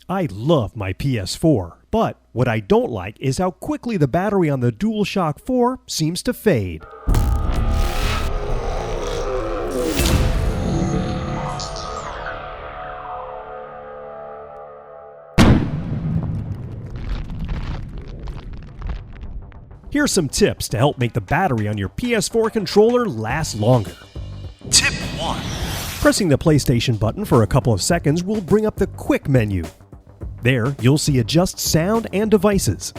I love my PS4, but what I don't like is how quickly the battery on the DualShock 4 seems to fade. Here's some tips to help make the battery on your PS4 controller last longer. Tip 1. Pressing the PlayStation button for a couple of seconds will bring up the Quick menu. There, you'll see Adjust Sound and Devices.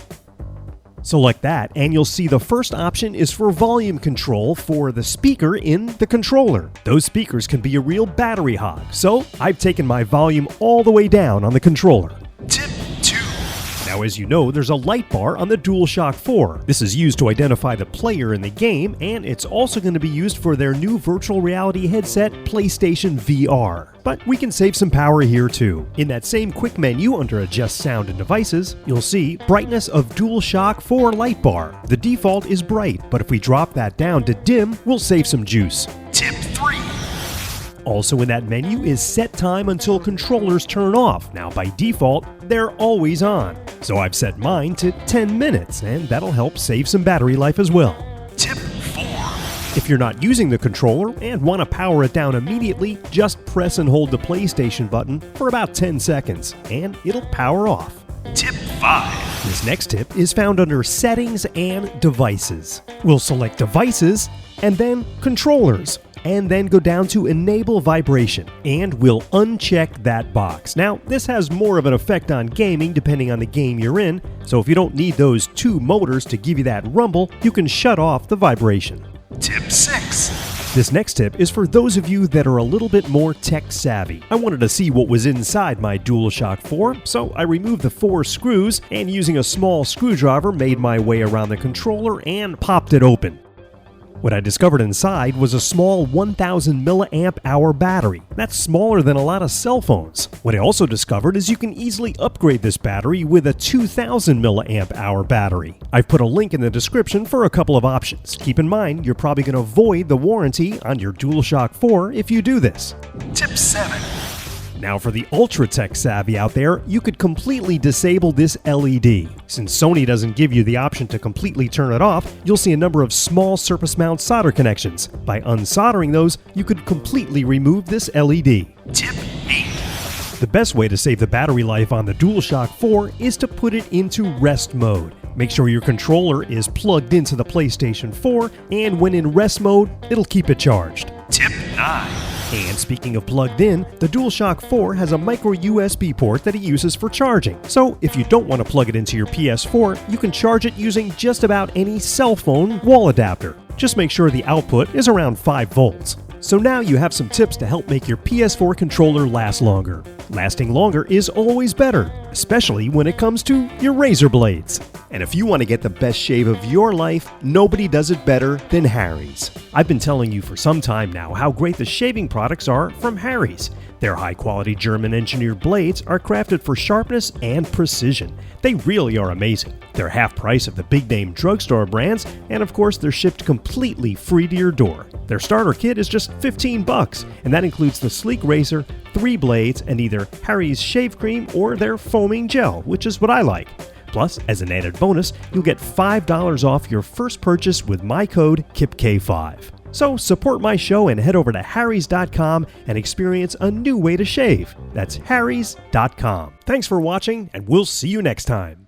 Select that, and you'll see the first option is for volume control for the speaker in the controller. Those speakers can be a real battery hog, so I've taken my volume all the way down on the controller. Tip 2. Now, as you know, there's a light bar on the DualShock 4. This is used to identify the player in the game, and it's also going to be used for their new virtual reality headset, PlayStation VR. But we can save some power here too. In that same quick menu under Adjust Sound and Devices, you'll see Brightness of DualShock 4 light bar. The default is bright, but if we drop that down to dim, we'll save some juice. Tip 3. Also in that menu is Set Time until controllers turn off. Now by default, they're always on. So I've set mine to 10 minutes, and that'll help save some battery life as well. Tip 4. If you're not using the controller and want to power it down immediately, just press and hold the PlayStation button for about 10 seconds, and it'll power off. Tip 5. This next tip is found under Settings and Devices. We'll select Devices and then Controllers, and then go down to Enable Vibration, and we'll uncheck that box. Now, this has more of an effect on gaming depending on the game you're in, so if you don't need those two motors to give you that rumble, you can shut off the vibration. Tip 6. This next tip is for those of you that are a little bit more tech savvy. I wanted to see what was inside my DualShock 4, so I removed the 4 screws and using a small screwdriver made my way around the controller and popped it open. What I discovered inside was a small 1000 milliamp hour battery. That's smaller than a lot of cell phones. What I also discovered is you can easily upgrade this battery with a 2000 milliamp hour battery. I've put a link in the description for a couple of options. Keep in mind, you're probably going to void the warranty on your DualShock 4 if you do this. Tip 7. Now for the ultra tech savvy out there, you could completely disable this LED. Since Sony doesn't give you the option to completely turn it off, you'll see a number of small surface mount solder connections. By unsoldering those, you could completely remove this LED. Tip 8. The best way to save the battery life on the DualShock 4 is to put it into rest mode. Make sure your controller is plugged into the PlayStation 4, and when in rest mode, it'll keep it charged. Tip 9. And speaking of plugged in, the DualShock 4 has a micro USB port that it uses for charging. So if you don't want to plug it into your PS4, you can charge it using just about any cell phone wall adapter. Just make sure the output is around 5 volts. So now you have some tips to help make your PS4 controller last longer. Lasting longer is always better, especially when it comes to your razor blades. And if you want to get the best shave of your life, nobody does it better than Harry's. I've been telling you for some time now how great the shaving products are from Harry's. Their high-quality German-engineered blades are crafted for sharpness and precision. They really are amazing. They're half price of the big-name drugstore brands, and of course they're shipped completely free to your door. Their starter kit is just $15, and that includes the sleek razor, 3 blades, and either Harry's shave cream or their foaming gel, which is what I like. Plus, as an added bonus, you'll get $5 off your first purchase with my code KipkayVideos. So support my show and head over to harrys.com and experience a new way to shave. That's harrys.com. Thanks for watching, and we'll see you next time.